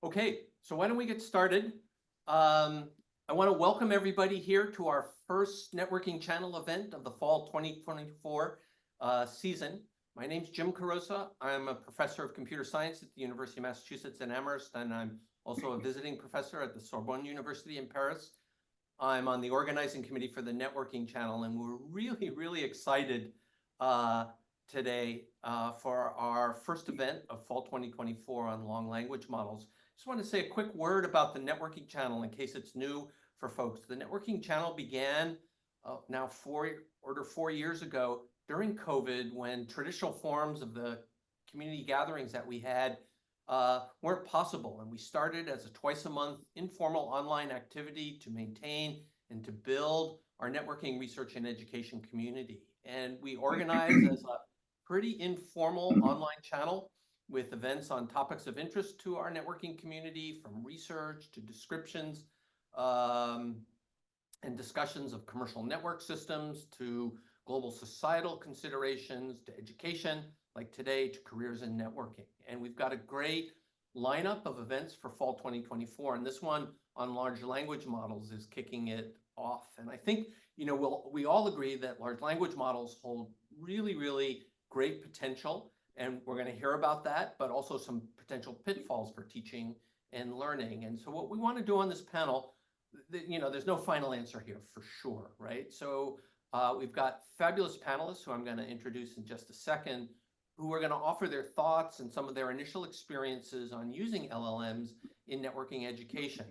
Okay, so why don't we get started? I want to welcome everybody here to our first networking channel event of the fall 2024 season. My name is Jim Kurose. I'm a professor of computer science at the University of Massachusetts in Amherst, and I'm also a visiting professor at the Sorbonne University in Paris. I'm on the organizing committee for the networking channel, and we're really excited today for our first event of fall 2024 on long language models. Just want to say a quick word about the networking channel in case it's new for folks. The networking channel began now 4 years ago during COVID, when traditional forms of the community gatherings that we had weren't possible. And we started as a twice a month informal online activity to maintain and to build our networking research and education community. And we organized as a pretty informal online channel with events on topics of interest to our networking community, from research to descriptions and discussions of commercial network systems, to global societal considerations, to education, like today, to careers in networking. And we've got a great lineup of events for fall 2024. And this one on large language models is kicking it off. And I think, we all agree that large language models hold really great potential. And we're going to hear about that, but also some potential pitfalls for teaching and learning. And so what we want to do on this panel, there's no final answer here for sure, right? So we've got fabulous panelists who I'm going to introduce in just a second, who are going to offer their thoughts and some of their initial experiences on using LLMs in networking education.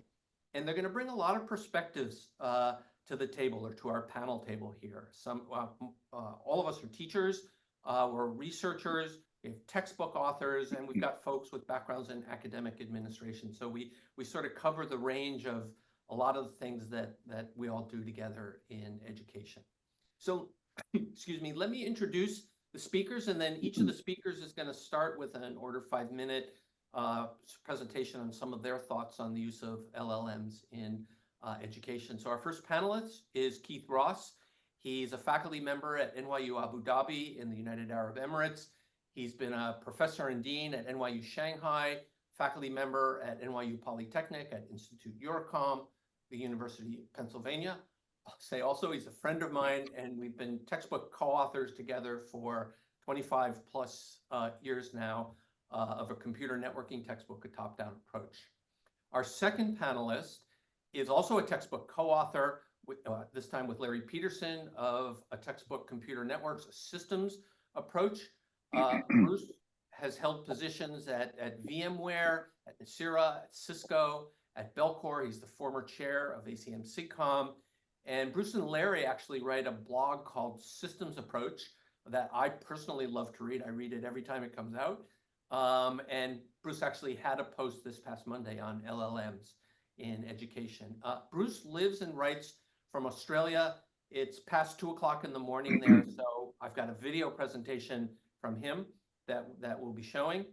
And they're going to bring a lot of perspectives to the table, or to our panel table here. All of us are teachers, we're researchers, we have textbook authors, and we've got folks with backgrounds in academic administration. So we sort of cover the range of a lot of the things that we all do together in education. So, excuse me, let me introduce the speakers, and then each of the speakers is going to start with an order 5-minute presentation on some of their thoughts on the use of LLMs in education. So our first panelist is Keith Ross. He's a faculty member at NYU Abu Dhabi in the United Arab Emirates. He's been a professor and dean at NYU Shanghai, faculty member at NYU Polytechnic, at Institute Eurocom, the University of Pennsylvania. I'll say also he's a friend of mine, and we've been textbook co-authors together for 25 plus years now of a computer networking textbook, A Top-Down Approach. Our second panelist is also a textbook co-author, this time with Larry Peterson, of a textbook, Computer Networks, a Systems Approach. Bruce has held positions at VMware, at Misra, at Cisco, at Belcor. He's the former chair of ACM SIGCOM. And Bruce and Larry actually write a blog called Systems Approach that I personally love to read. I read it every time it comes out. And Bruce actually had a post this past Monday on LLMs in education. Bruce lives and writes from Australia. It's past 2 o'clock in the morning there, so I've got a video presentation from him that we'll be showing.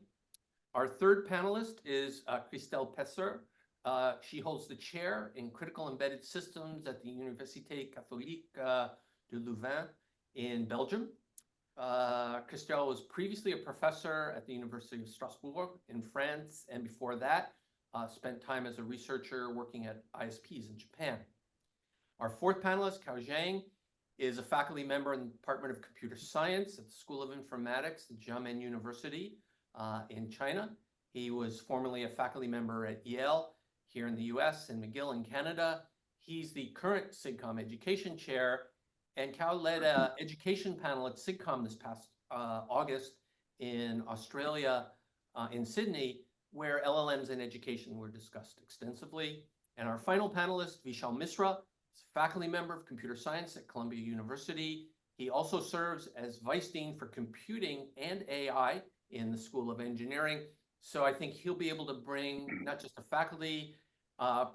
Our third panelist is Cristel Pelsser. She holds the chair in critical embedded systems at the Université catholique de Louvain in Belgium. Cristel was previously a professor at the University of Strasbourg in France, and before that, spent time as a researcher working at ISPs in Japan. Our fourth panelist, Qiao, is a faculty member in the Department of Computer Science at the School of Informatics at Xiamen University in China. He was formerly a faculty member at Yale here in the US, and McGill in Canada. He's the current SIGCOM education chair, and Qiao led an education panel at SIGCOM this past August in Australia, in Sydney, where LLMs in education were discussed extensively. And our final panelist, Vishal Misra, is a faculty member of computer science at Columbia University. He also serves as vice dean for computing and AI in the School of Engineering. So I think he'll be able to bring not just a faculty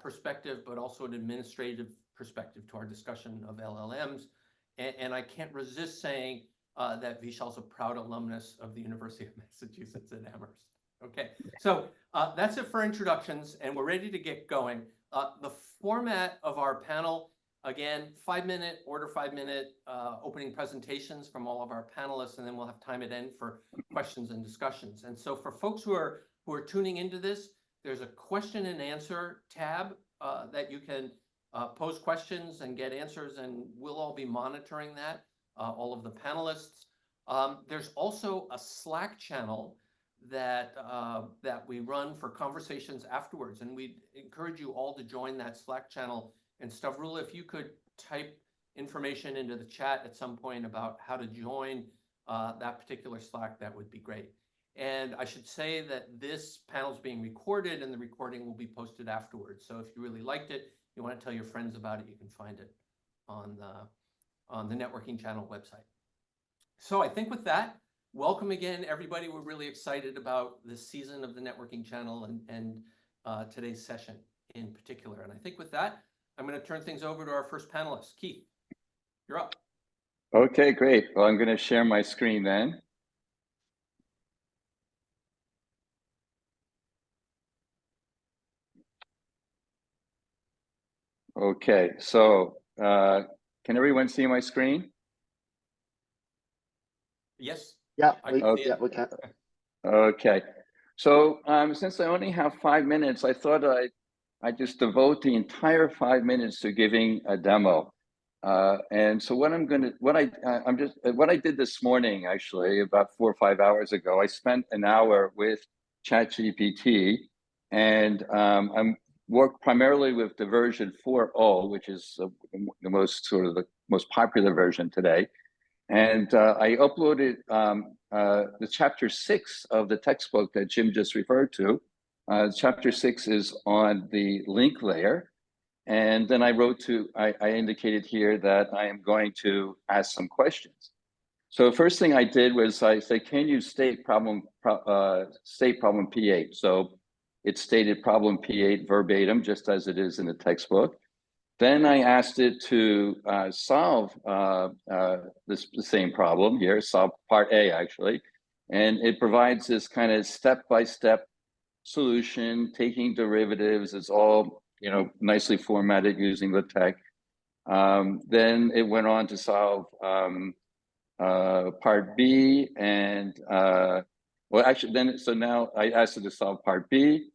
perspective, but also an administrative perspective to our discussion of LLMs. And I can't resist saying that Vishal's a proud alumnus of the University of Massachusetts at Amherst. Okay, so that's it for introductions, and we're ready to get going. The format of our panel, again, 5-minute, order 5-minute opening presentations from all of our panelists, and then we'll have time at end for questions and discussions. And so for folks who are tuning into this, there's a question and answer tab that you can pose questions and get answers, and we'll all be monitoring that, all of the panelists. There's also a Slack channel that we run for conversations afterwards, and we encourage you all to join that Slack channel. And Stavrula, if you could type information into the chat at some point about how to join that particular Slack, that would be great. And I should say that this panel is being recorded, and the recording will be posted afterwards. So if you really liked it, you want to tell your friends about it, you can find it on the networking channel website. So I think with that, welcome again, everybody. We're really excited about this season of the networking channel and today's session in particular. And I think with that, I'm going to turn things over to our first panelist. Keith, you're up. Okay, great. Well, I'm going to share my screen then. Okay, so can everyone see my screen? Yes. Yeah, we can. Okay, so since I only have 5 minutes, I thought I'd just devote the entire 5 minutes to giving a demo. And so what I did this morning, actually, about 4 or 5 hours ago, I spent an hour with ChatGPT, and I'm work primarily with the version 4.0, which is the most popular version today. And I uploaded the chapter 6 of the textbook that Jim just referred to. Chapter 6 is on the link layer. And then I indicated here that I am going to ask some questions. So the first thing I did was I said, can you state problem P8? So it stated problem P8 verbatim, just as it is in the textbook. Then I asked it to solve the same problem here, solve part A actually. And it provides this kind of step-by-step solution, taking derivatives. It's all, nicely formatted using the tech. Then it went on to solve part B, and so now I asked it to solve part B.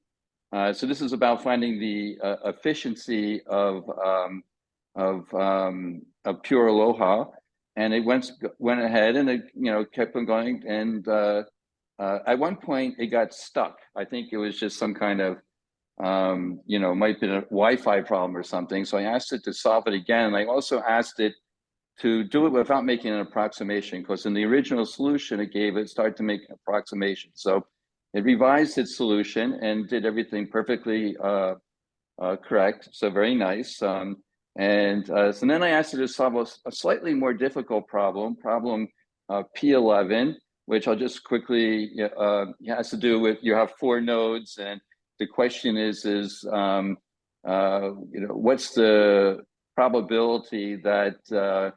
So this is about finding the efficiency of pure aloha, and it went ahead and it kept on going, and at one point it got stuck. I think it was just some kind of might be a Wi-Fi problem or something. So I asked it to solve it again. I also asked it to do it without making an approximation, because in the original solution it started to make an approximation. So it revised its solution and did everything perfectly correct. So very nice. So then I asked it to solve a slightly more difficult problem P11, which I'll just quickly, has to do with, you have 4 nodes, and the question is what's the probability that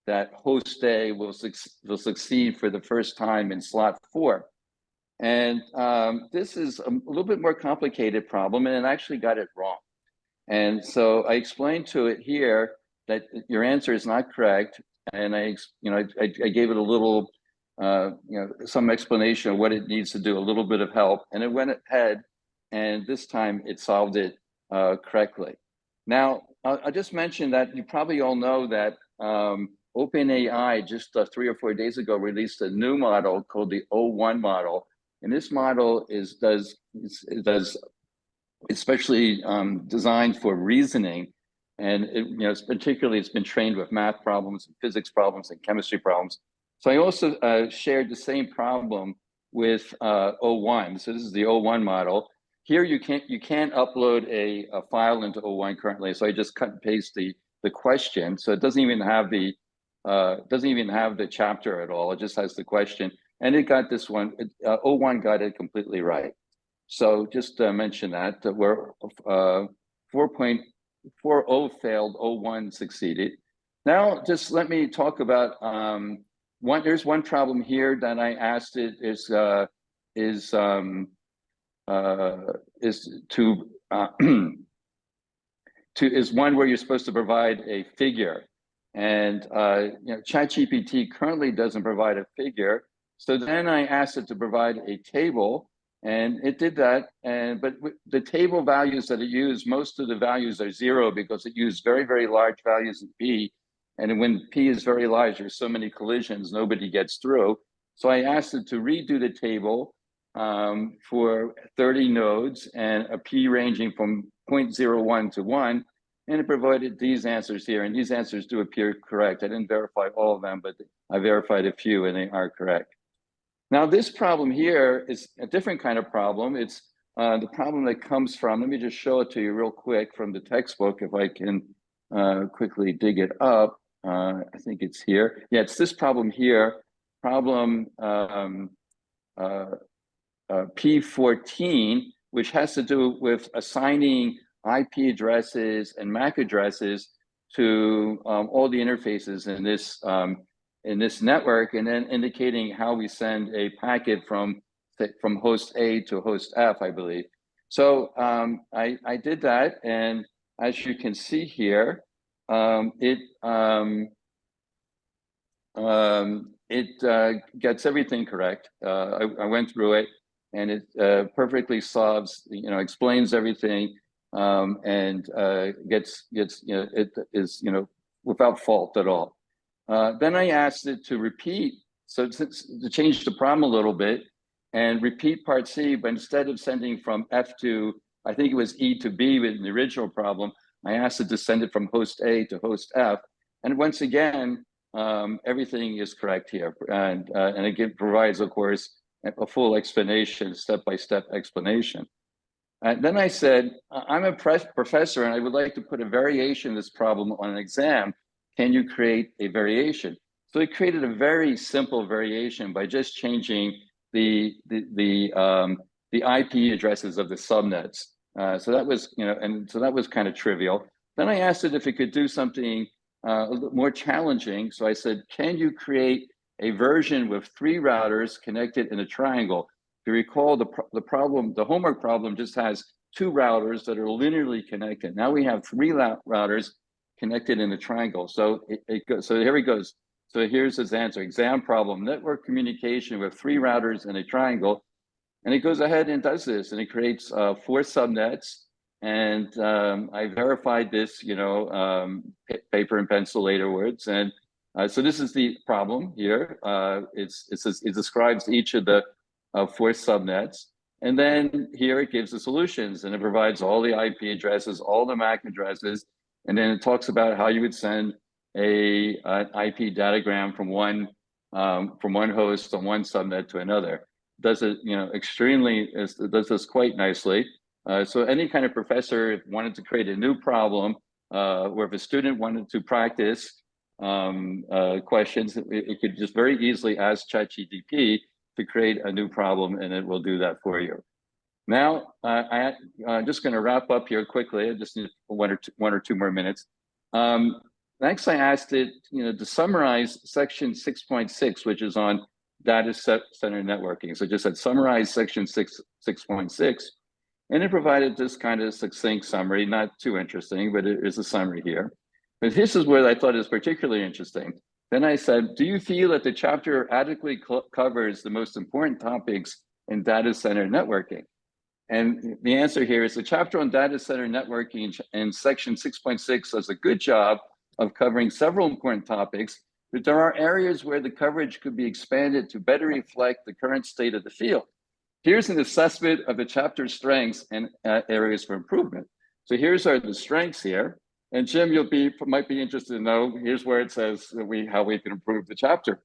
that host A will succeed for the first time in slot 4? And this is a little bit more complicated problem, and it actually got it wrong. And so I explained to it here that your answer is not correct, and I gave it a little, some explanation of what it needs to do, a little bit of help, and it went ahead, and this time it solved it correctly. Now, I'll just mention that you probably all know that OpenAI just 3 or 4 days ago released a new model called the O1 model. And this model does especially designed for reasoning, and it's been trained with math problems, and physics problems, and chemistry problems. So I also shared the same problem with O1. So this is the O1 model. Here you can't upload a file into O1 currently. So I just cut and paste the question. So it doesn't even have the chapter at all. It just has the question. And it got this one, O1 got it completely right. So just mention that we're 4.40 failed, O1 succeeded. Now, just let me talk about there's one problem here that I asked it is one where you're supposed to provide a figure. And ChatGPT currently doesn't provide a figure. So then I asked it to provide a table, And it did that, but the table values that it used, most of the values are 0 because it used very, very large values in P. And when P is very large, there's so many collisions, nobody gets through. So I asked it to redo the table for 30 nodes and a P ranging from 0.01 to 1. And it provided these answers here. And these answers do appear correct. I didn't verify all of them, but I verified a few and they are correct. Now, this problem here is a different kind of problem. It's the problem that comes from, let me just show it to you real quick from the textbook, if I can quickly dig it up. I think it's here. Yeah, it's this problem here, problem P14, which has to do with assigning IP addresses and MAC addresses to all the interfaces in this network, and then indicating how we send a packet from host A to host F, I believe. So I did that, and as you can see here, it gets everything correct. I went through it, and it perfectly solves, explains everything, and gets it is without fault at all. Then I asked it to repeat, to change the problem a little bit and repeat part C, but instead of sending from F to, I think it was E to B in the original problem, I asked it to send it from host A to host F. And once again, everything is correct here. And it provides, of course, a full explanation, step-by-step explanation. And then I said, I'm a professor and I would like to put a variation of this problem on an exam. Can you create a variation? So it created a very simple variation by just changing the IP addresses of the subnets. So that was, so that was kind of trivial. Then I asked it if it could do something a little more challenging. So I said, can you create a version with 3 routers connected in a triangle? If you recall, the problem, the homework problem just has 2 routers that are linearly connected. Now we have 3 routers connected in a triangle. So so here he goes. So here's his answer: exam problem, network communication with 3 routers in a triangle. And it goes ahead and does this, and it creates 4 subnets. And I verified this, paper and pencil later words. And so this is the problem here. It describes each of the 4 subnets. And then here it gives the solutions, and it provides all the IP addresses, all the MAC addresses. And then it talks about how you would send an IP datagram from one host on one subnet to another. Does it, it does this quite nicely. So any kind of professor wanted to create a new problem, or if a student wanted to practice questions, it could just very easily ask ChatGPT to create a new problem, and it will do that for you. Now, I'm just going to wrap up here quickly. I just need one or two more minutes. Next, I asked it, to summarize section 6.6, which is on data center networking. So just said summarize section 6.6, and it provided this kind of succinct summary, not too interesting, but it is a summary here. But this is where I thought is particularly interesting. Then I said, do you feel that the chapter adequately covers the most important topics in data center networking? And the answer here is the chapter on data center networking in section 6.6 does a good job of covering several important topics, but there are areas where the coverage could be expanded to better reflect the current state of the field. Here's an assessment of the chapter's strengths and areas for improvement. So here's the strengths here. And Jim, might be interested to know, here's where it says how we can improve the chapter.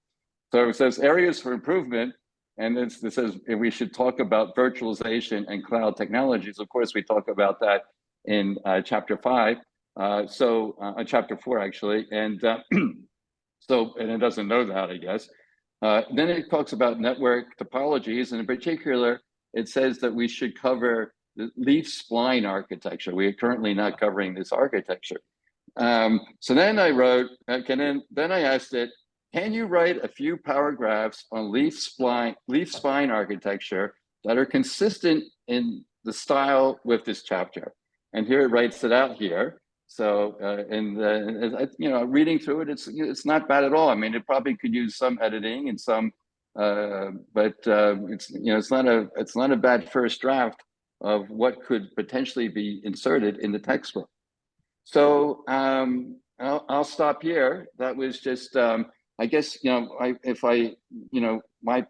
So it says areas for improvement. And it says we should talk about virtualization and cloud technologies. Of course, we talk about that in chapter 5. Chapter 4, actually. And and it doesn't know that, I guess. Then it talks about network topologies. And in particular, it says that we should cover the leaf spline architecture. We are currently not covering this architecture. So then I wrote, then I asked it, can you write a few paragraphs on leaf spine architecture that are consistent in the style with this chapter? And here it writes it out here. So, reading through it, it's not bad at all. I mean, it probably could use some editing and some but it's not a bad first draft of what could potentially be inserted in the textbook. So I'll stop here. That was just, I guess, my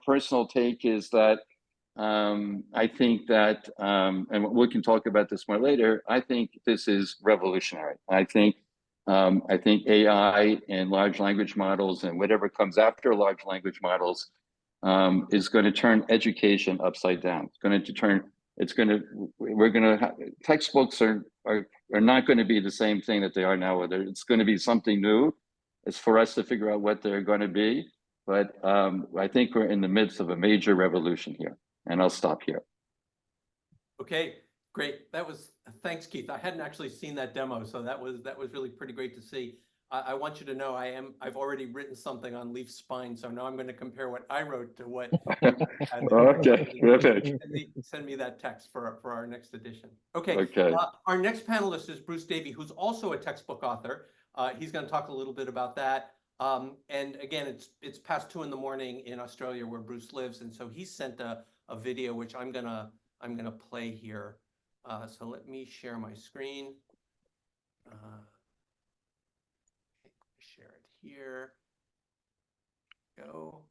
personal take is that I think that, and we can talk about this more later, I think this is revolutionary. I think AI and large language models and whatever comes after large language models is going to turn education upside down. Textbooks are not going to be the same thing that they are now. It's going to be something new. It's for us to figure out what they're going to be. But I think we're in the midst of a major revolution here. And I'll stop here. Okay, great. Thanks, Keith. I hadn't actually seen that demo, so that was really pretty great to see. I want you to know I've already written something on leaf spine, so now I'm going to compare what I wrote to what. Okay, terrific. Send me that text for our next edition. Okay. Our next panelist is Bruce Davie, who's also a textbook author. He's going to talk a little bit about that. And again, it's past 2 a.m. in Australia where Bruce lives, and so he sent a video which I'm gonna play here. So let me share my screen. Share it here. Go.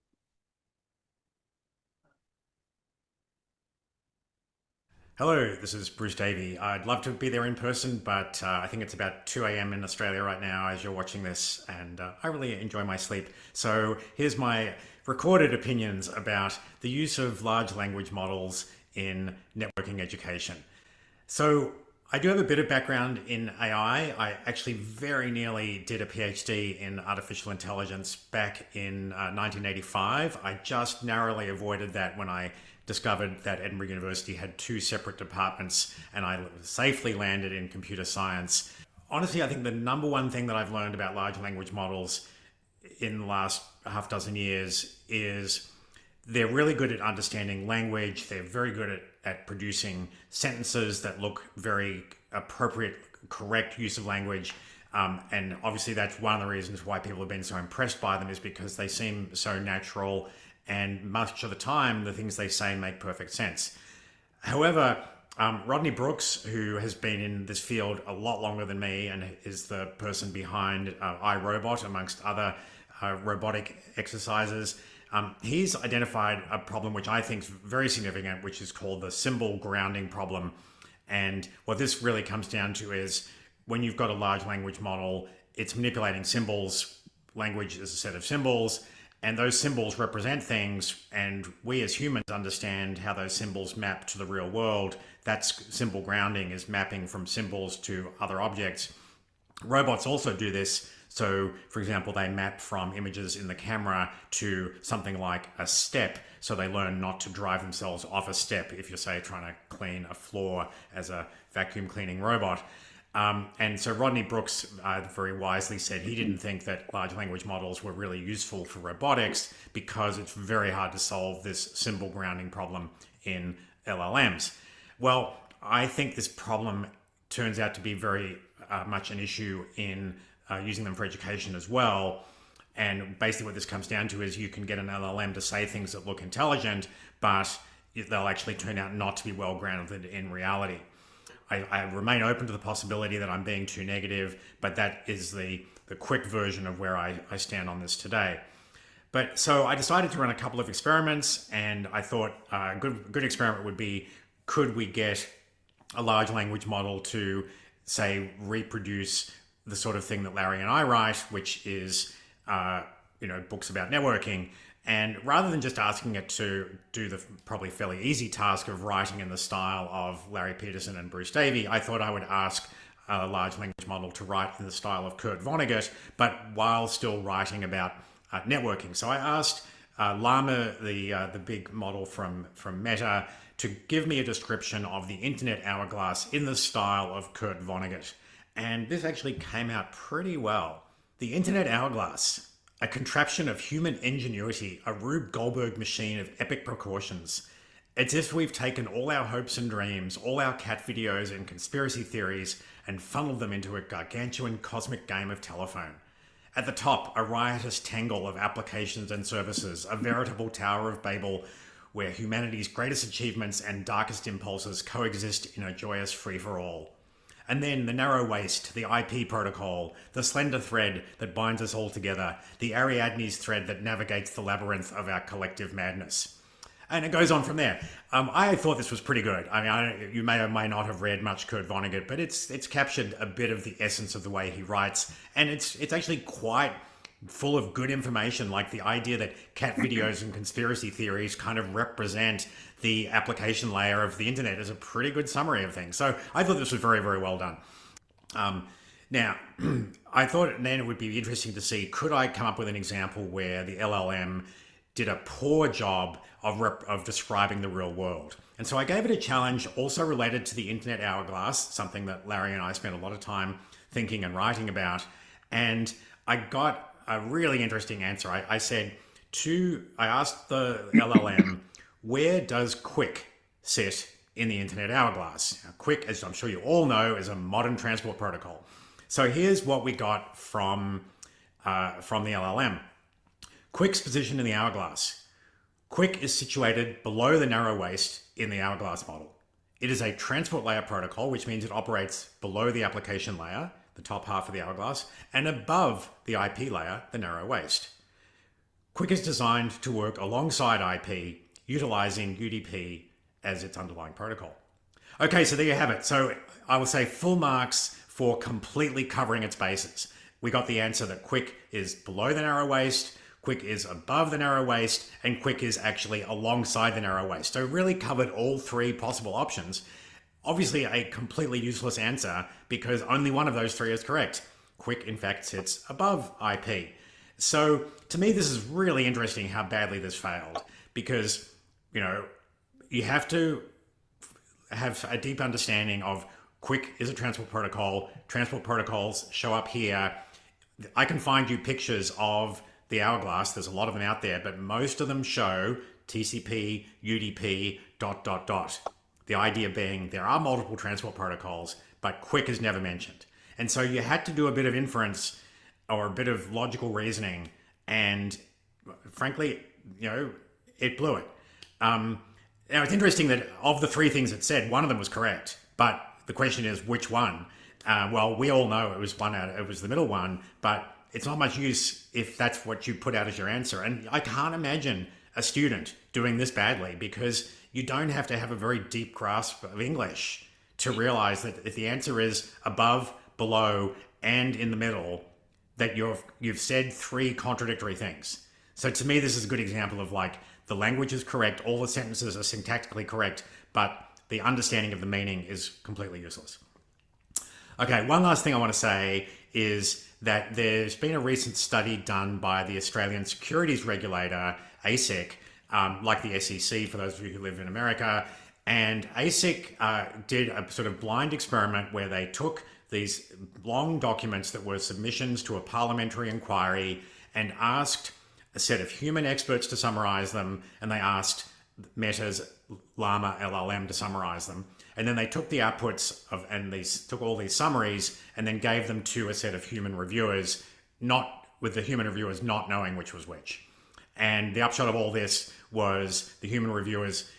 Hello, this is Bruce Davie. I'd love to be there in person, but I think it's about 2 a.m. in Australia right now as you're watching this, and I really enjoy my sleep. So here's my recorded opinions about the use of large language models in networking education. So I do have a bit of background in AI. I actually very nearly did a PhD in artificial intelligence back in 1985. I just narrowly avoided that when I discovered that Edinburgh University had 2 separate departments, and I safely landed in computer science. Honestly, I think the number one thing that I've learned about large language models in the last half dozen years is they're really good at understanding language. They're very good at producing sentences that look very appropriate, correct use of language. And obviously that's one of the reasons why people have been so impressed by them, is because they seem so natural, and much of the time the things they say make perfect sense. However, Rodney Brooks, who has been in this field a lot longer than me and is the person behind iRobot, amongst other robotic exercises, he's identified a problem which I think is very significant, which is called the symbol grounding problem. And what this really comes down to is when you've got a large language model, it's manipulating symbols. Language is a set of symbols, and those symbols represent things, and we as humans understand how those symbols map to the real world. That's symbol grounding, is mapping from symbols to other objects. Robots also do this. So, for example, they map from images in the camera to something like a step, so they learn not to drive themselves off a step if you're, say, trying to clean a floor as a vacuum cleaning robot. And so Rodney Brooks very wisely said he didn't think that large language models were really useful for robotics because it's very hard to solve this symbol grounding problem in LLMs. Well, I think this problem turns out to be very much an issue in using them for education as well. And basically what this comes down to is you can get an LLM to say things that look intelligent, but they'll actually turn out not to be well grounded in reality. I remain open to the possibility that I'm being too negative, but that is the quick version of where I stand on this today. But so I decided to run a couple of experiments, and I thought a good experiment would be, could we get a large language model to, say, reproduce the sort of thing that Larry and I write, which is books about networking. And rather than just asking it to do the probably fairly easy task of writing in the style of Larry Peterson and Bruce Davie, I thought I would ask a large language model to write in the style of Kurt Vonnegut, but while still writing about networking. So I asked Llama, the big model from Meta, to give me a description of the internet hourglass in the style of Kurt Vonnegut. And this actually came out pretty well. The internet hourglass, a contraption of human ingenuity, a Rube Goldberg machine of epic proportions. It's as if we've taken all our hopes and dreams, all our cat videos and conspiracy theories, and funneled them into a gargantuan cosmic game of telephone. At the top, a riotous tangle of applications and services, a veritable Tower of Babel where humanity's greatest achievements and darkest impulses coexist in a joyous free-for-all. And then the narrow waist, the IP protocol, the slender thread that binds us all together, the Ariadne's thread that navigates the labyrinth of our collective madness. And it goes on from there. I thought this was pretty good. I mean, you may or may not have read much Kurt Vonnegut, but it's captured a bit of the essence of the way he writes, and it's actually quite full of good information, like the idea that cat videos and conspiracy theories kind of represent the application layer of the internet is a pretty good summary of things. So I thought this was very, very well done. Now, I thought then it would be interesting to see, could I come up with an example where the LLM did a poor job of describing the real world? And so I gave it a challenge also related to the internet hourglass, something that Larry and I spent a lot of time thinking and writing about. And I got a really interesting answer. I asked the LLM, where does QUIC sit in the internet hourglass? Now, QUIC, as I'm sure you all know, is a modern transport protocol. So here's what we got from the LLM. QUIC's position in the hourglass. QUIC is situated below the narrow waist in the hourglass model. It is a transport layer protocol, which means it operates below the application layer, the top half of the hourglass, and above the IP layer, the narrow waist. QUIC is designed to work alongside IP, utilizing UDP as its underlying protocol. Okay, so there you have it. So I will say full marks for completely covering its bases. We got the answer that QUIC is below the narrow waist, QUIC is above the narrow waist, and QUIC is actually alongside the narrow waist. So really covered all three possible options. Obviously a completely useless answer because only one of those three is correct. QUIC, in fact, sits above IP. So to me, this is really interesting how badly this failed because, you know, you have to have a deep understanding of QUIC is a transport protocol. Transport protocols show up here. I can find you pictures of the hourglass. There's a lot of them out there, but most of them show TCP, UDP, ... The idea being there are multiple transport protocols, but QUIC is never mentioned. And so you had to do a bit of inference or a bit of logical reasoning. And frankly, you know, it blew it. Now it's interesting that of the three things it said, one of them was correct. But the question is which one? Well, we all know it was the middle one, but it's not much use if that's what you put out as your answer. And I can't imagine a student doing this badly because you don't have to have a very deep grasp of English to realize that if the answer is above, below, and in the middle, that you've said three contradictory things. So to me, this is a good example of like the language is correct, all the sentences are syntactically correct, but the understanding of the meaning is completely useless. Okay, one last thing I want to say is that there's been a recent study done by the Australian securities regulator, ASIC, like the SEC for those of you who live in America. And ASIC did a sort of blind experiment where they took these long documents that were submissions to a parliamentary inquiry and asked a set of human experts to summarize them, and they asked Meta's Llama LLM to summarize them. And then they took the outputs took all these summaries and then gave them to a set of human reviewers, with the human reviewers not knowing which was which. And the upshot of all this was the human reviewers,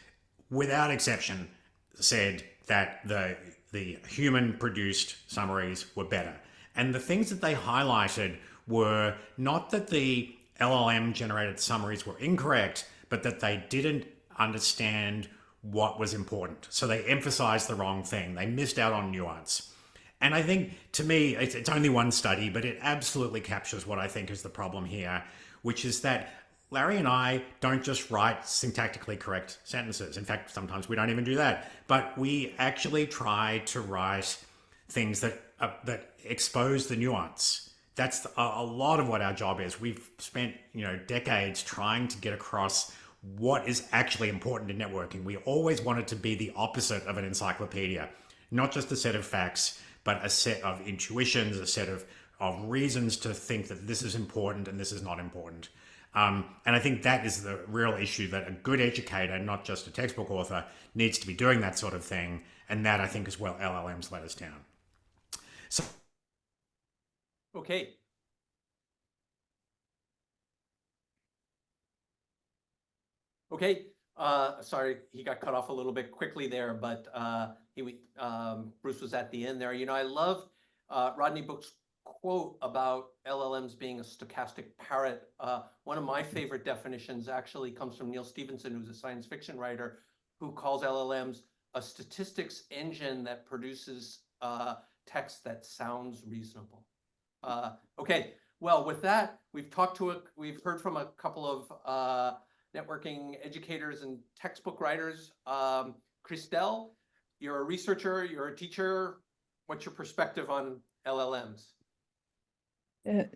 without exception, said that the human-produced summaries were better. And the things that they highlighted were not that the LLM-generated summaries were incorrect, but that they didn't understand what was important. So they emphasized the wrong thing. They missed out on nuance. And I think, to me, it's only one study, but it absolutely captures what I think is the problem here, which is that Larry and I don't just write syntactically correct sentences. In fact, sometimes we don't even do that. But we actually try to write things that expose the nuance. That's a lot of what our job is. We've spent, decades trying to get across what is actually important in networking. We always want it to be the opposite of an encyclopedia, not just a set of facts, but a set of intuitions, a set of reasons to think that this is important and this is not important. And I think that is the real issue, that a good educator, not just a textbook author, needs to be doing that sort of thing. And that, I think, is where LLMs let us down. So, okay. Okay, sorry, he got cut off a little bit quickly there, but Bruce was at the end there. You know, I love Rodney Book's quote about LLMs being a stochastic parrot. One of my favorite definitions actually comes from Neil Stephenson, who's a science fiction writer, who calls LLMs a statistics engine that produces text that sounds reasonable. Okay, well, with that, we've heard from a couple of networking educators and textbook writers. Cristel, you're a researcher, you're a teacher. What's your perspective on LLMs?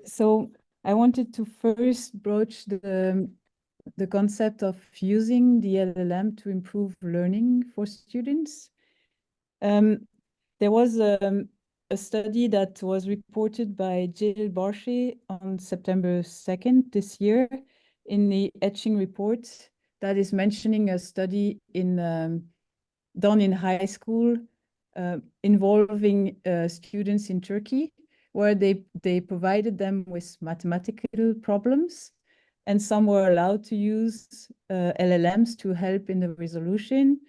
So I wanted to first broach the concept of using the LLM to improve learning for students. There was a study that was reported by Jill Barshey on September 2nd this year in the Etching report that is mentioning a study done in high school involving students in Turkey, where they provided them with mathematical problems, and some were allowed to use LLMs to help in the resolution.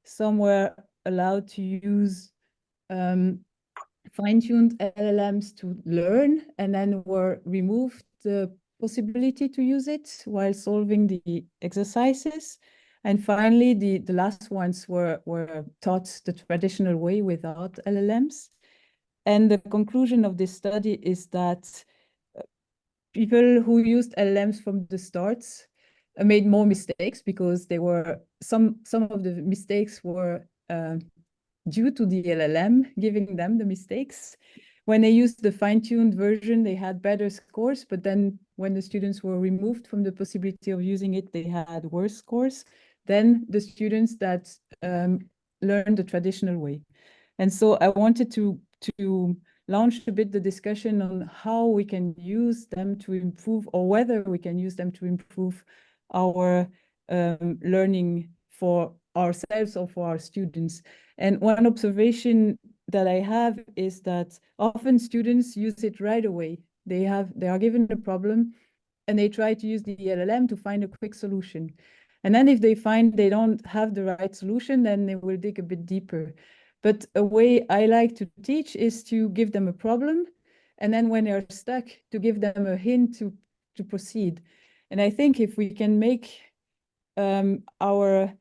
Some were allowed to use fine-tuned LLMs to learn, and then were removed the possibility to use it while solving the exercises. And finally, the last ones were taught the traditional way without LLMs. And the conclusion of this study is that people who used LLMs from the start made more mistakes, because they were some of the mistakes were due to the LLM giving them the mistakes. When they used the fine-tuned version, they had better scores, but then when the students were removed from the possibility of using it, they had worse scores than the students that learned the traditional way. And so I wanted to launch a bit the discussion on how we can use them to improve, or whether we can use them to improve our learning for ourselves or for our students. And one observation that I have is that often students use it right away. They are given a problem and they try to use the LLM to find a quick solution. And then if they find they don't have the right solution, then they will dig a bit deeper. But a way I like to teach is to give them a problem, and then when they're stuck, to give them a hint to proceed. And I think if we can make our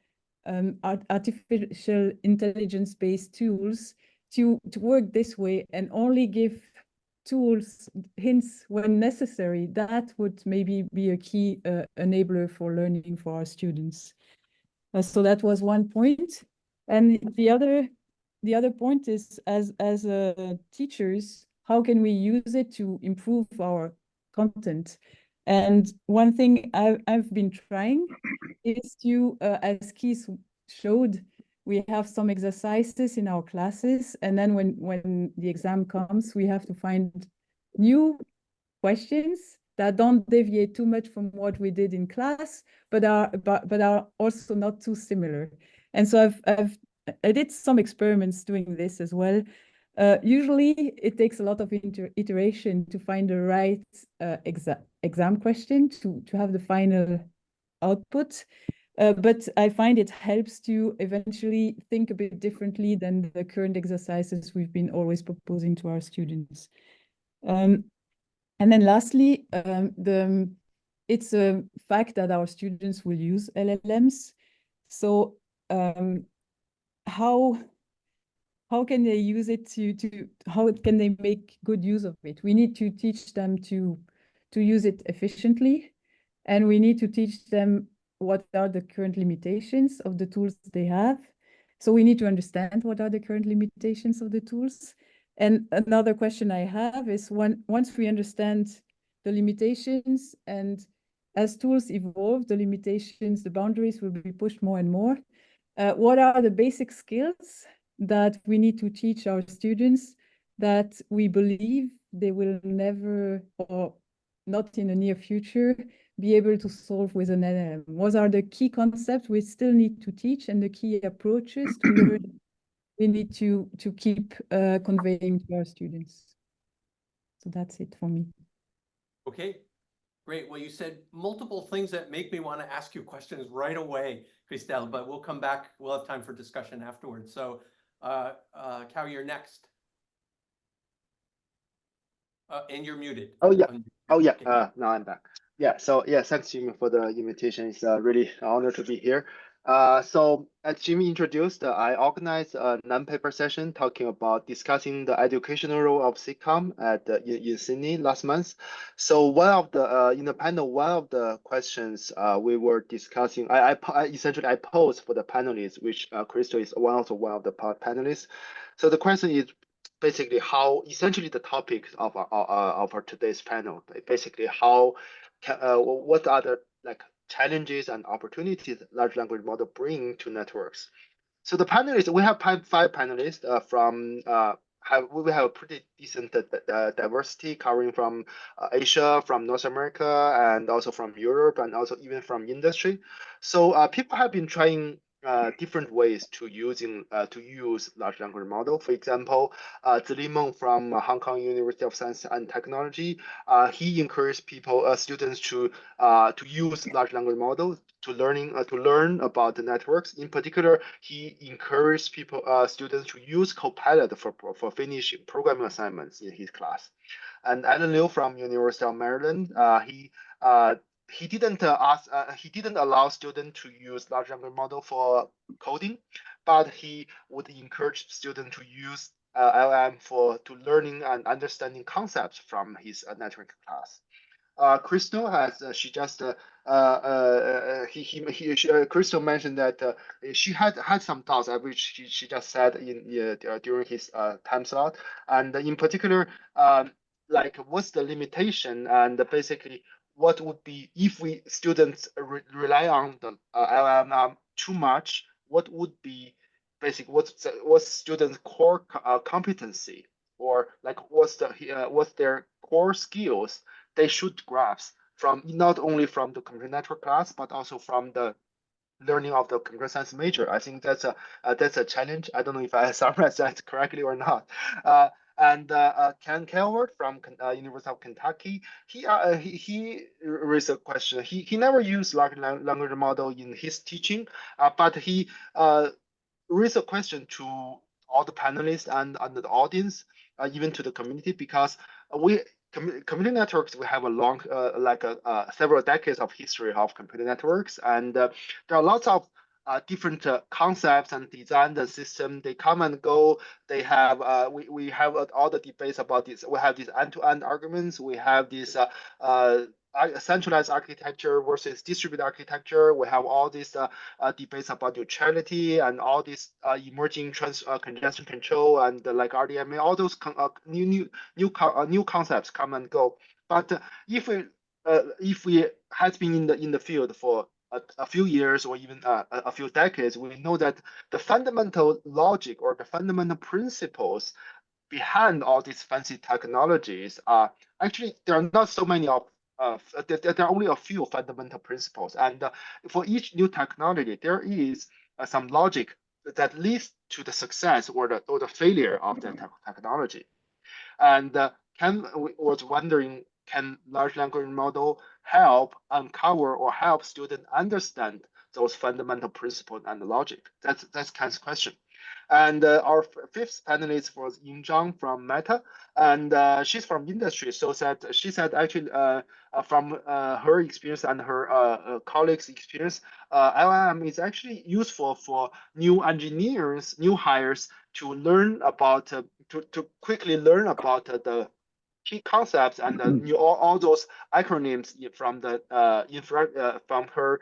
artificial intelligence-based tools to work this way, and only give tools hints when necessary, that would maybe be a key enabler for learning for our students. So that was one point. And the other point is, as teachers, how can we use it to improve our content? And one thing I've been trying is to, as Keith showed, we have some exercises in our classes, and then when the exam comes, we have to find new questions that don't deviate too much from what we did in class, but are also not too similar. And so I did some experiments doing this as well. Usually it takes a lot of iteration to find the right exam question to have the final output. But I find it helps to eventually think a bit differently than the current exercises we've been always proposing to our students. And then lastly, it's a fact that our students will use LLMs. So how can they use it how can they make good use of it? We need to teach them to use it efficiently, and we need to teach them what are the current limitations of the tools they have. So we need to understand what are the current limitations of the tools. And another question I have is, once we understand the limitations, and as tools evolve, the limitations, the boundaries will be pushed more and more. What are the basic skills that we need to teach our students that we believe they will never, or not in the near future, be able to solve with an LLM? What are the key concepts we still need to teach, and the key approaches to learn we need to keep conveying to our students? So that's it for me. Okay, Great. Well, you said multiple things that make me want to ask you questions right away, Cristel, but we'll come back. We'll have time for discussion afterwards. So, Qiao, you're next. And you're muted. Oh yeah. Oh yeah. Okay. Now I'm back. Yeah. So yeah, thanks Jimmy for the invitation. It's really an honor to be here. So as Jimmy introduced, I organized a non-paper session talking about discussing the educational role of sitcom at in Sydney last month. So one of the in the panel, one of the questions we were discussing, I essentially I posed for the panelists, which Cristel is also one of the panelists. So the question is basically how essentially the topic of our today's panel, basically how what are the like challenges and opportunities large language model bring to networks. So the panelists, we have five panelists from we have a pretty decent diversity covering from Asia, from North America, and also from Europe, and also even from industry. So people have been trying different ways to use large language model. For example, Zili Meng from Hong Kong University of Science and Technology, he encouraged students to use large language models to learn about the networks. In particular, he encouraged students to use Copilot for finishing programming assignments in his class. And Alan Liu from University of Maryland, he didn't allow students to use large language model for coding, but he would encourage students to use LLM to learning and understanding concepts from his network class. Cristel has she just Cristel mentioned that she had some thoughts which she just said during his time slot, and in particular, like what's the limitation and basically what would be if we students rely on the LLM too much, what would be basically what's students' core competency, or like what's their core skills they should grasp from not only from the computer network class, but also from the learning of the computer science major. I think that's a challenge. I don't know if I summarized that correctly or not. And Ken Calvert from University of Kentucky, he raised a question. He never used large language model in his teaching, but he raised a question to all the panelists and the audience, even to the community, because computer networks, we have a long, several decades of history of computer networks, and there are lots of different concepts and design the system. They come and go. They have we have all the debates about this. We have these end-to-end arguments. We have this centralized architecture versus distributed architecture. We have all these debates about neutrality and all these emerging congestion control and like RDMA. All those new concepts come and go. But if we has been in the field for a few years or even a few decades, we know that the fundamental logic or the fundamental principles behind all these fancy technologies are actually there are not so many of there are only a few fundamental principles, and for each new technology there is some logic that leads to the success or the failure of the technology. And Ken was wondering, can large language model help uncover or help students understand those fundamental principles and logic? That's Ken's question. And our fifth panelist was Ying Zhang from Meta, and she's from industry. So she said actually from her experience and her colleagues' experience, LLM is actually useful for new engineers, new hires to learn about to quickly learn about the key concepts and all those acronyms from the from her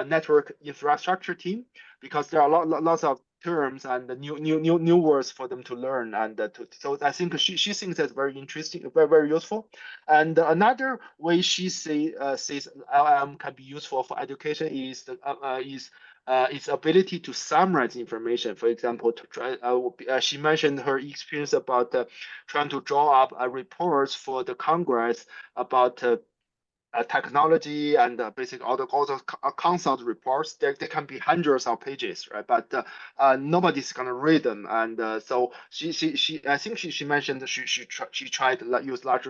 network infrastructure team, because there are lots of terms and the new words for them to learn, and so I think she thinks that's very interesting, very useful. And another way she says LLM can be useful for education is its ability to summarize information. For example, to try, she mentioned her experience about trying to draw up reports for the Congress about technology and basic all those consult reports. There can be hundreds of pages, right? But nobody's gonna read them. And so she I think she mentioned that she tried to use large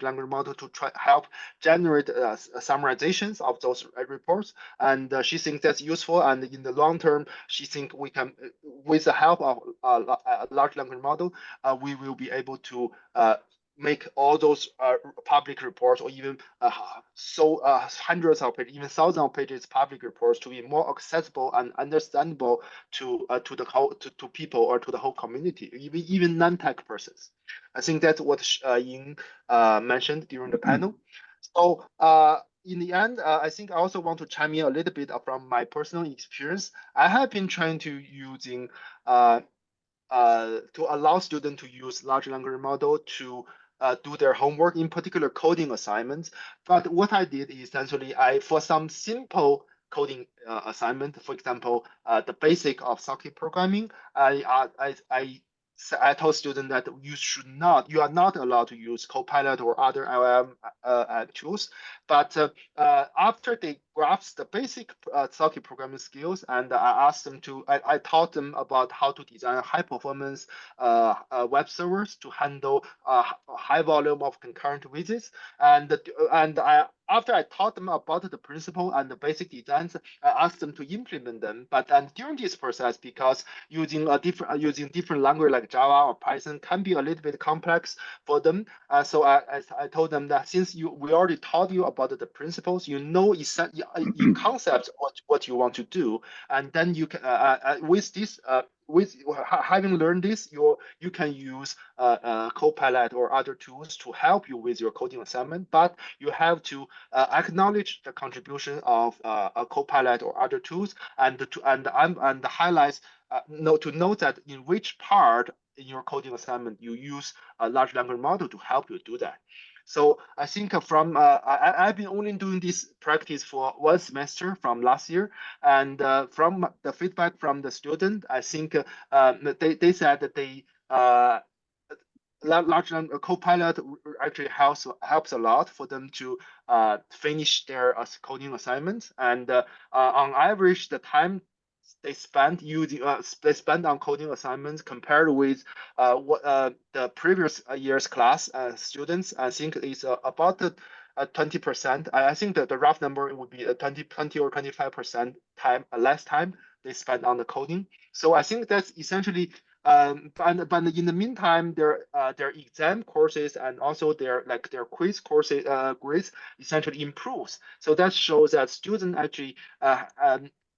language model to try help generate summarizations of those reports, and she thinks that's useful. And in the long term, she thinks we can, with the help of a large language model, we will be able to make all those public reports, or even hundreds of pages, even thousands of pages public reports, to be more accessible and understandable to the whole to people, or to the whole community, even non-tech persons. I think that's what Ying mentioned during the panel. So in the end, I think I also want to chime in a little bit from my personal experience. I have been trying to using to allow students to use large language model to do their homework, in particular coding assignments. But what I did is essentially, for some simple coding assignment, for example, the basic of circuit programming, I told students that you are not allowed to use Copilot or other LLM tools. But after they grasp the basic circuit programming skills, and I asked them I taught them about how to design high performance web servers to handle a high volume of concurrent visits. After I taught them about the principle and the basic designs, I asked them to implement them. But then during this process, because using different language like Java or Python can be a little bit complex for them, so I told them that since we already taught you about the principles, you know in concept what you want to do, and then you can with this. With having learned this, you can use Copilot or other tools to help you with your coding assignment, but you have to acknowledge the contribution of a Copilot or other tools, and highlights to note that in which part in your coding assignment you use a large language model to help you do that. So I think I've been only doing this practice for one semester from last year, and from the feedback from the student, I think they said that they large language Copilot actually helps a lot for them to finish their coding assignments, and on average the time they spend on coding assignments compared with what the previous year's class students, I think is about 20%. I think that the rough number would be 20 or 25% time less time they spend on the coding. So I think that's essentially. But in the meantime, their exam courses and also their quiz courses grades essentially improves. So that shows that students actually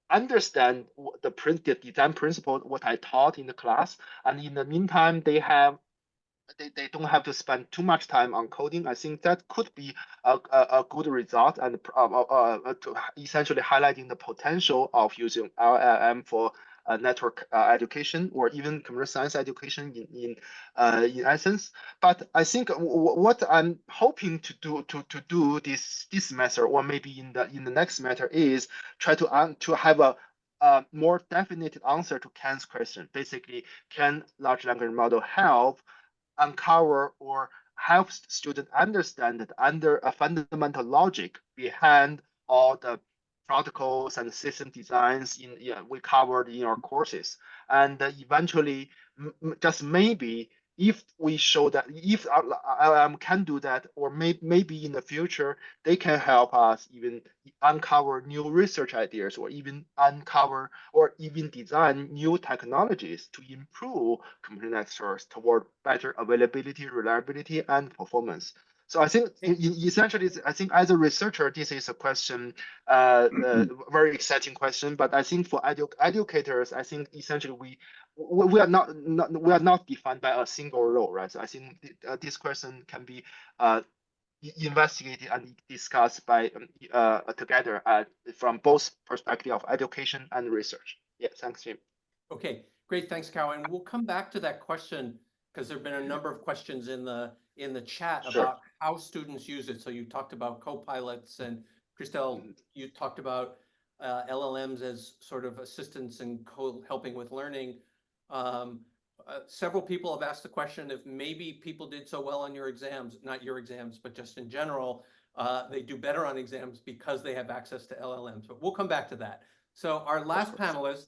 understand the design principle, what I taught in the class, and in the meantime, they don't have to spend too much time on coding. I think that could be a good result, and essentially highlighting the potential of using LLM for network education, or even computer science education in essence. But I think what I'm hoping to do this semester, or maybe in the next semester, is try to have a more definite answer to Ken's question. Basically, can large language model help uncover or helps students understand that under a fundamental logic behind all the protocols and system designs we covered in our courses, and eventually, just maybe, if we show that if LLM can do that, or maybe in the future they can help us even uncover new research ideas, or even uncover or even design new technologies to improve computer networks toward better availability, reliability, and performance. So I think essentially, I think as a researcher, this is a question, very exciting question. But I think for educators, I think essentially we are not defined by a single role, right? So I think this question can be investigated and discussed by together from both perspective of education and research. Yeah, thanks, Jim. Okay, great, thanks, Qiao. And we'll come back to that question because there've been a number of questions in the chat about how students use it. So you talked about co-pilots, and Cristel, you talked about LLMs as sort of assistants and helping with learning. Several people have asked the question if maybe people did so well on your exams, not your exams, but just in general, They do better on exams because they have access to LLMs, but we'll come back to that. So our last panelist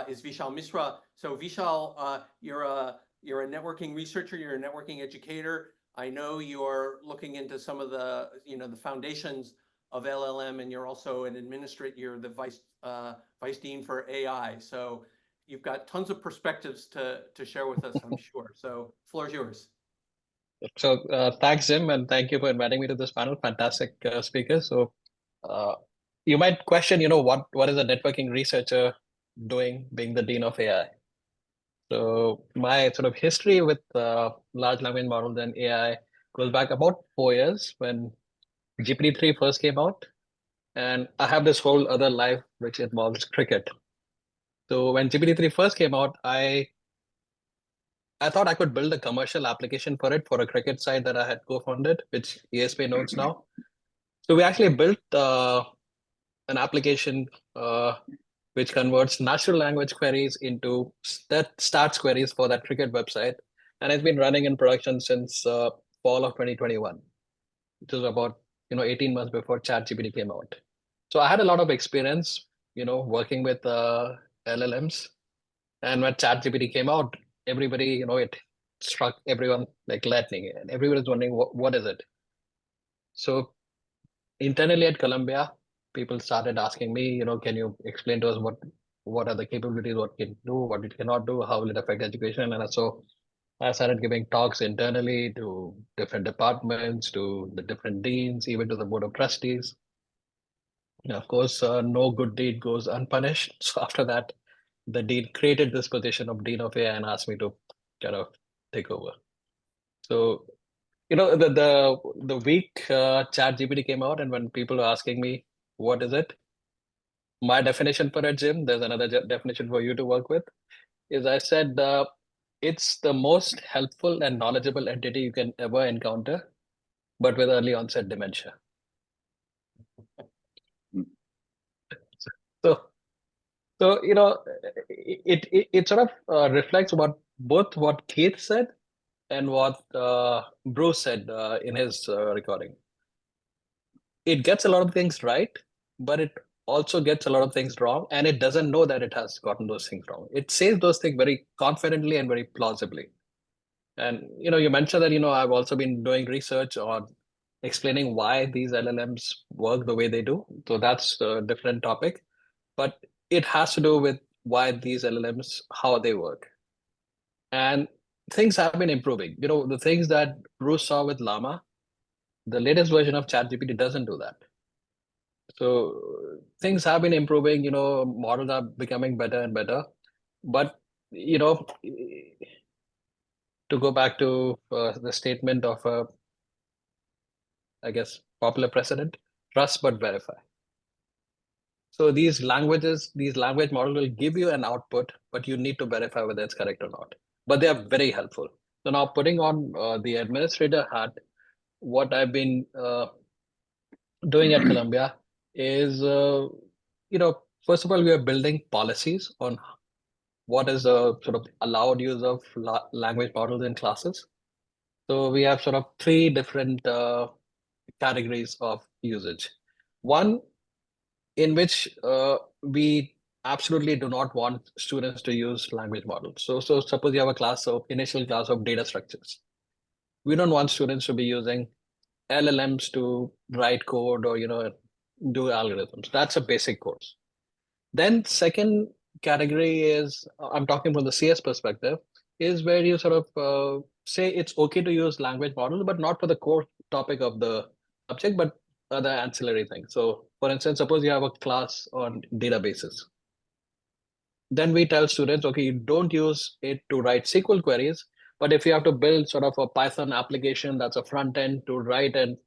is Vishal Misra. So Vishal, you're a networking researcher, you're a networking educator. I know you're looking into some of the, the foundations of LLM, and you're also an administrator, you're the vice dean for AI. So you've got tons of perspectives to share with us, I'm sure. So floor is yours. So thanks, Jim, and thank you for inviting me to this panel. Fantastic speaker. So you might question, what is a networking researcher doing being the dean of AI? So my sort of history with large language models and AI goes back about 4 years when GPT-3 first came out. And I have this whole other life which involves cricket. So when GPT-3 first came out, I thought I could build a commercial application for it for a cricket site that I had co-founded, which ESP knows now. So we actually built an application which converts natural language queries into stats queries for that cricket website. And it's been running in production since fall of 2021, which is about 18 months before ChatGPT came out. So I had a lot of experience, working with LLMs. And when ChatGPT came out, everybody, it struck everyone like lightning, and everyone is wondering what is it. So internally at Columbia, people started asking me, can you explain to us what are the capabilities, what it can do, what it cannot do, how will it affect education? And so I started giving talks internally to different departments, to the different deans, even to the board of trustees. And of course, no good deed goes unpunished. So after that, the dean created this position of dean of AI and asked me to kind of take over. So, the week ChatGPT came out, and when people were asking me, what is it? My definition for it, Jim, there's another definition for you to work with, is I said, it's the most helpful and knowledgeable entity you can ever encounter, but with early onset dementia. So it sort of reflects both what Keith said and what Bruce said in his recording. It gets a lot of things right, but it also gets a lot of things wrong, and it doesn't know that it has gotten those things wrong. It says those things very confidently and very plausibly. And you mentioned that I've also been doing research on explaining why these LLMs work the way they do. So that's a different topic, but it has to do with why these LLMs, how they work. And things have been improving. The things that Bruce saw with Llama, the latest version of ChatGPT doesn't do that. So things have been improving, models are becoming better and better. But, to go back to the statement of, I guess, popular precedent, trust but verify. So these language models will give you an output, but you need to verify whether it's correct or not. But they are very helpful. So now putting on the administrator hat, what I've been doing at Columbia is, first of all, we are building policies on what is a sort of allowed use of language models in classes. So we have sort of 3 different categories of usage. One, in which we absolutely do not want students to use language models. So suppose you have a initial class of data structures. We don't want students to be using LLMs to write code or do algorithms. That's a basic course. Then second category is, I'm talking from the CS perspective, is where you sort of say it's okay to use language models, but not for the core topic of the subject, but other ancillary things. So for instance, suppose you have a class on databases. Then we tell students, okay, you don't use it to write SQL queries, but if you have to build sort of a Python application that's a front end to write and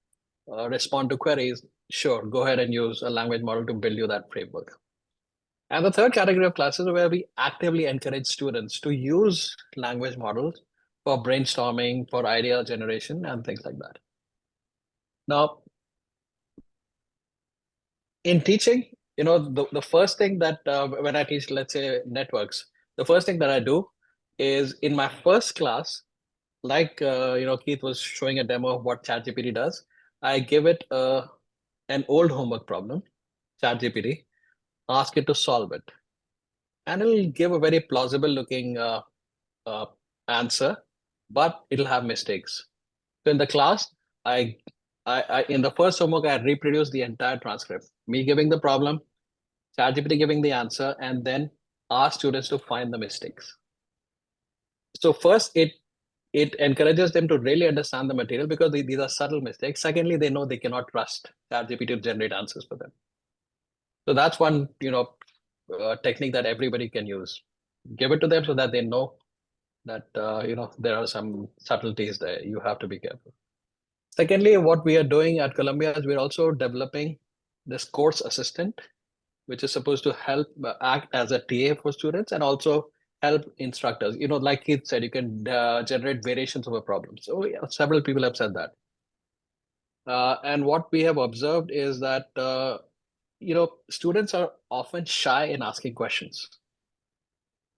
respond to queries, sure, go ahead and use a language model to build you that framework. And the third category of classes where we actively encourage students to use language models for brainstorming, for idea generation, and things like that. Now, in teaching, the first thing that when I teach, let's say, networks, the first thing that I do is in my first class, like Keith was showing a demo of what ChatGPT does, I give it an old homework problem, ChatGPT, ask it to solve it. And it'll give a very plausible looking uh, answer, but it'll have mistakes. So in the class, I in the first homework, I reproduced the entire transcript, me giving the problem, ChatGPT giving the answer, and then ask students to find the mistakes. So first, it encourages them to really understand the material because these are subtle mistakes. Secondly, they know they cannot trust ChatGPT to generate answers for them. So that's one, technique that everybody can use. Give it to them so that they know that there are some subtleties there. You have to be careful. Secondly, what we are doing at Columbia is we're also developing this course assistant, which is supposed to help act as a TA for students and also help instructors. Like Keith said, you can generate variations of a problem. So yeah, several people have said that. And what we have observed is that students are often shy in asking questions.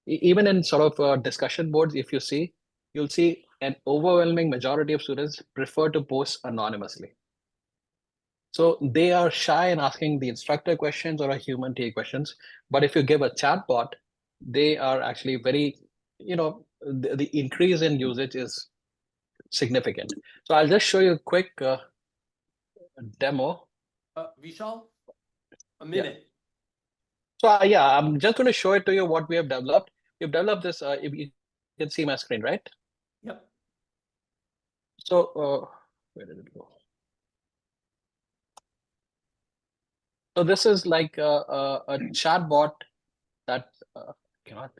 Even in sort of discussion boards, if you see, you'll see an overwhelming majority of students prefer to post anonymously. So they are shy in asking the instructor questions or a human TA questions. But if you give a chatbot, they are actually very, the increase in usage is significant. So I'll just show you a quick demo. Vishal, a minute. So yeah, I'm just going to show it to you what we have developed. We've developed this, if you can see my screen, right? Yep. So where did it go? So this is like a chatbot that cannot.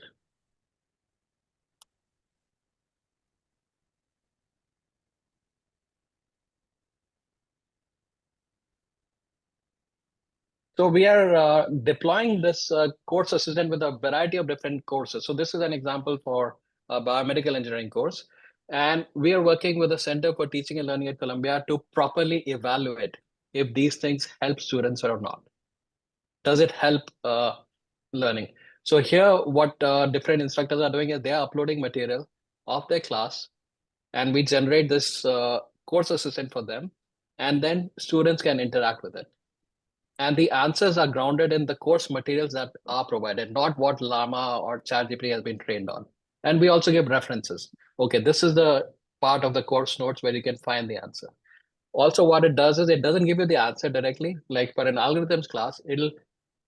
So we are deploying this course assistant with a variety of different courses. So this is an example for a biomedical engineering course. And we are working with the Center for Teaching and Learning at Columbia to properly evaluate if these things help students or not. Does it help learning? So here, what different instructors are doing is they are uploading material of their class, and we generate this course assistant for them, and then students can interact with it. And the answers are grounded in the course materials that are provided, not what Llama or ChatGPT has been trained on. And we also give references. Okay, this is the part of the course notes where you can find the answer. Also, what it does is it doesn't give you the answer directly. Like for an algorithms class, it'll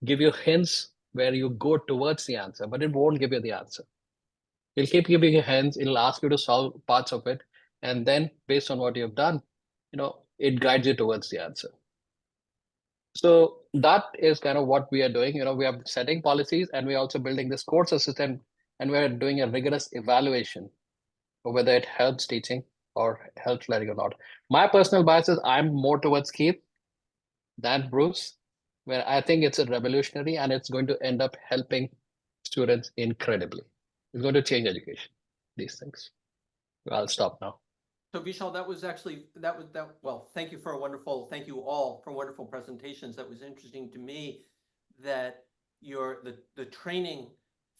give you hints where you go towards the answer, but it won't give you the answer. It'll keep giving you hints. It'll ask you to solve parts of it. And then based on what you've done, it guides you towards the answer. So that is kind of what we are doing. We are setting policies and we're also building this course assistant, and we're doing a rigorous evaluation of whether it helps teaching or helps learning or not. My personal bias is I'm more towards Keith than Bruce, where I think it's a revolutionary and it's going to end up helping students incredibly. It's going to change education, these things. I'll stop now. So Vishal, that was actually, well, thank you all for wonderful presentations. That was interesting to me that the training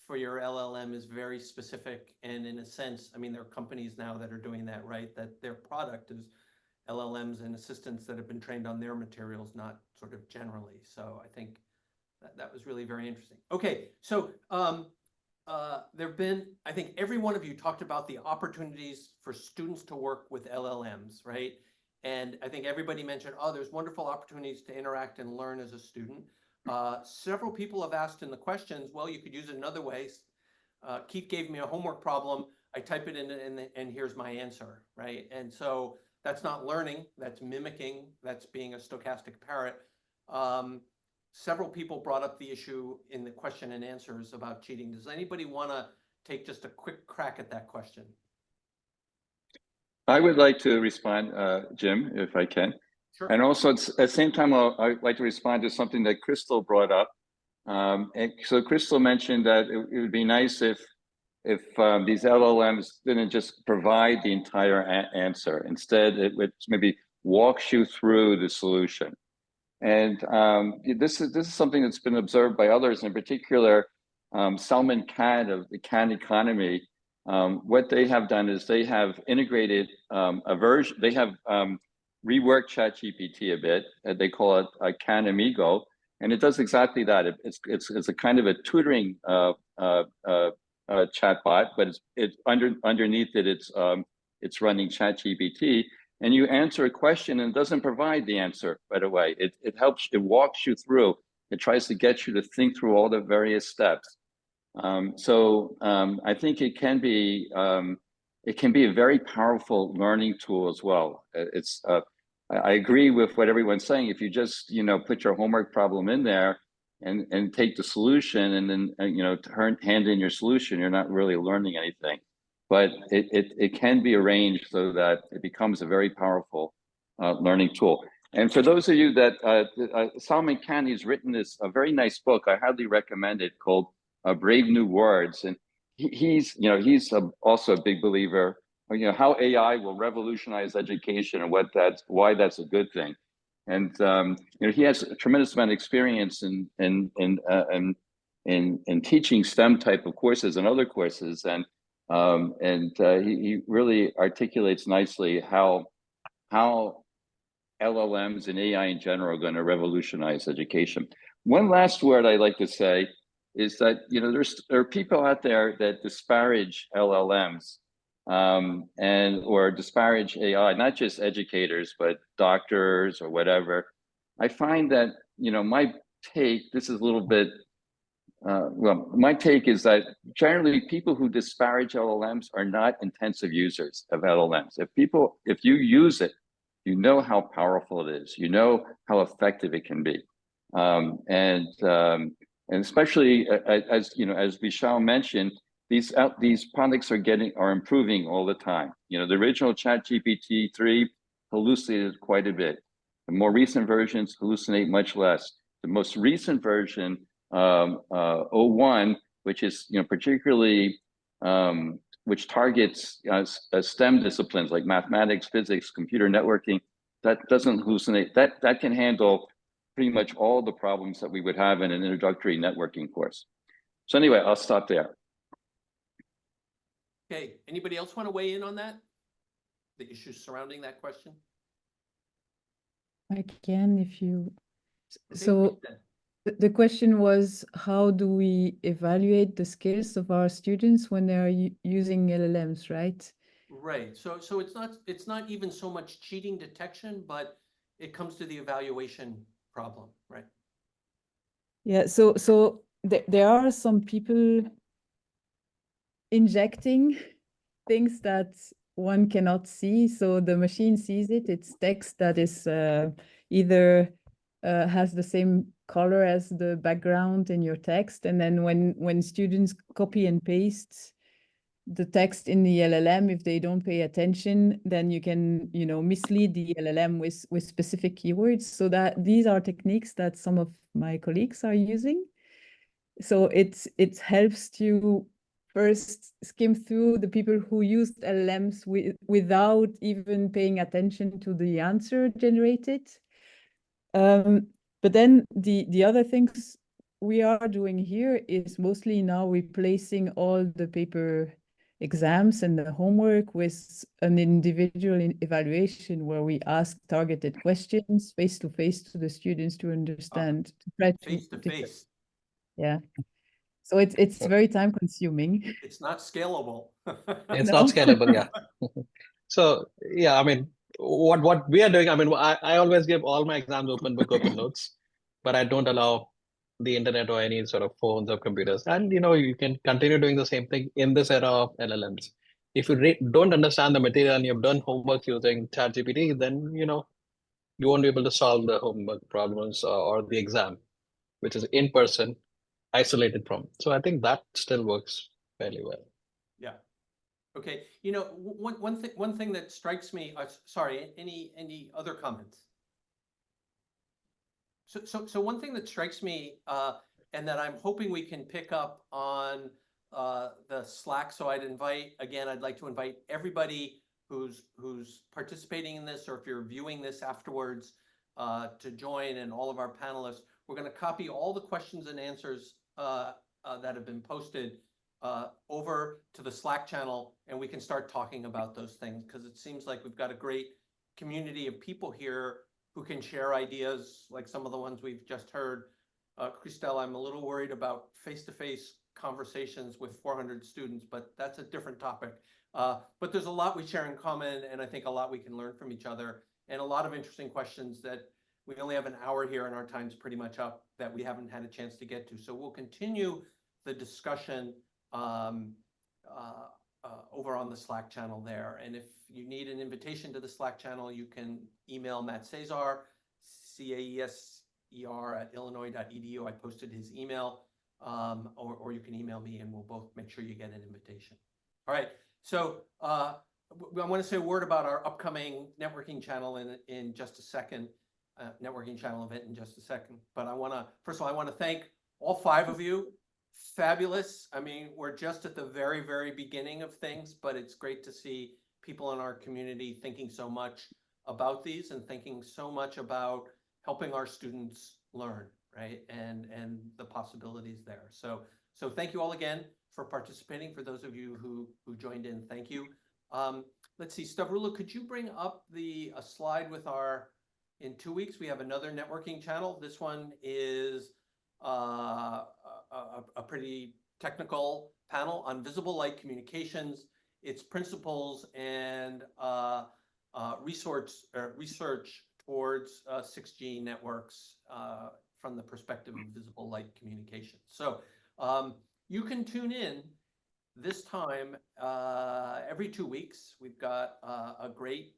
for your LLM is very specific. And in a sense, I mean, there are companies now that are doing that, right? That their product is LLMs and assistants that have been trained on their materials, not sort of generally. So I think that was really very interesting. Okay, so I think every one of you talked about the opportunities for students to work with LLMs, right? And I think everybody mentioned, there's wonderful opportunities to interact and learn as a student. Several people have asked in the questions, well, you could use it another way. Keith gave me a homework problem. I type it in and here's my answer, right? And so that's not learning, that's mimicking, that's being a stochastic parrot. Several people brought up the issue in the question and answers about cheating. Does anybody want to take just a quick crack at that question? I would like to respond, Jim, if I can. Sure. And also at the same time, I'd like to respond to something that Cristel brought up. And so Cristel mentioned that it would be nice if these LLMs didn't just provide the entire answer. Instead, it would maybe walks you through the solution. And this is something that's been observed by others, in particular, Salman Khan of the Khan economy. What they have done is they have integrated a version. They have reworked ChatGPT a bit. They call it a Can Amigo, and it does exactly that. It's a kind of a tutoring chatbot, but it's underneath it. It's running ChatGPT, and you answer a question and it doesn't provide the answer right away. It helps. It walks you through. It tries to get you to think through all the various steps. I think it can be a very powerful learning tool as well. I agree with what everyone's saying. If you just put your homework problem in there and take the solution and then hand in your solution, you're not really learning anything. But it can be arranged so that it becomes a very powerful learning tool. And for those of you that Salman Khan's written a very nice book, I highly recommend it, called Brave New Words, and he's also a big believer how AI will revolutionize education and why that's a good thing. And he has a tremendous amount of experience in teaching STEM type of courses and other courses, and he really articulates nicely how LLMs and AI in general are going to revolutionize education. One last word I'd like to say is that there are people out there that disparage LLMs or disparage AI, not just educators but doctors or whatever. I find that my take, this is a little bit my take is that generally people who disparage LLMs are not intensive users of LLMs. If you use it, you know how powerful it is, you know how effective it can be, and especially as Vishal mentioned, these products are improving all the time. The original ChatGPT 3 hallucinated quite a bit. The more recent versions hallucinate much less. The most recent version, 01, which is particularly which targets STEM disciplines like mathematics, physics, computer networking, that doesn't hallucinate. That can handle pretty much all the problems that we would have in an introductory networking course. So anyway, I'll stop there. Okay, anybody else want to weigh in on that? The issues surrounding that question? I can, if you... Okay, So Cristel. the question was, how do we evaluate the skills of our students when they are using LLMs, right? Right. So it's not even so much cheating detection, but it comes to the evaluation problem, right? Yeah, so there are some people injecting things that one cannot see. So the machine sees it. It's text that is either has the same color as the background in your text. And then when students copy and paste the text in the LLM, if they don't pay attention, then you can, mislead the LLM with specific keywords. So that these are techniques that some of my colleagues are using. So it helps to first skim through the people who used LLMs without even paying attention to the answer generated. But then the other things we are doing here is mostly now replacing all the paper exams and the homework with an individual evaluation where we ask targeted questions face-to-face to the students to understand. Face-to-face. Yeah. So it's very time consuming. It's not scalable. It's No. not scalable, yeah. So yeah, I mean, what we are doing, I mean, I always give all my exams open book, open notes, but I don't allow the internet or any sort of phones or computers. And you can continue doing the same thing in this era of LLMs. If you don't understand the material and you've done homework using ChatGPT, then you won't be able to solve the homework problems or the exam, which is in person, isolated from. So I think that still works fairly well. Yeah. Okay. One thing that strikes me. Sorry. Any other comments? So one thing that strikes me, and that I'm hoping we can pick up on the Slack. So I'd like to invite everybody who's participating in this, or if you're viewing this afterwards, to join, and all of our panelists. We're going to copy all the questions and answers that have been posted over to the Slack channel, and we can start talking about those things, because it seems like we've got a great community of people here who can share ideas like some of the ones we've just heard. Cristel, I'm a little worried about face-to-face conversations with 400 students, but that's a different topic. But there's a lot we share in common, and I think a lot we can learn from each other, and a lot of interesting questions that we only have an hour here and our time's pretty much up that we haven't had a chance to get to. So we'll continue the discussion over on the Slack channel there. And if you need an invitation to the Slack channel, you can email Matt Cesar, caeser@illinois.edu. I posted his email, or you can email me and we'll both make sure you get an invitation. All right, so I want to say a word about our upcoming networking channel in just a second, networking channel event in just a second. But first of all, I want to thank all 5 of you. Fabulous. I mean, we're just at the very, very beginning of things, but it's great to see people in our community thinking so much about these and thinking so much about helping our students learn, right? And the possibilities there. So thank you all again for participating. For those of you who joined in, thank you. Let's see, Stavroula, could you bring up a slide with in 2 weeks, we have another networking channel. This one is a pretty technical panel on visible light communications, its principles, and research towards 6G networks from the perspective of visible light communication. So you can tune in this time every 2 weeks. We've got a great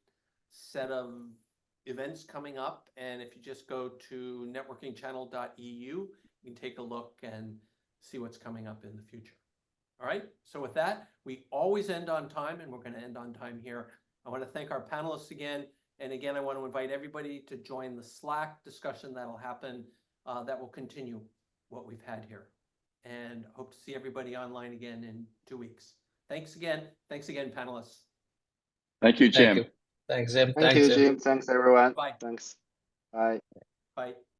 set of events coming up, and if you just go to networkingchannel.eu, you can take a look and see what's coming up in the future. All right, so with that, we always end on time, and we're going to end on time here. I want to thank our panelists again, and again, I want to invite everybody to join the Slack discussion that'll happen, that will continue what we've had here, and hope to see everybody online again in 2 weeks. Thanks again, panelists. Thank you, Jim. Thank you. Thanks, Jim. Thank you, Jim. Thanks, everyone. Bye. Thanks. Bye. Bye.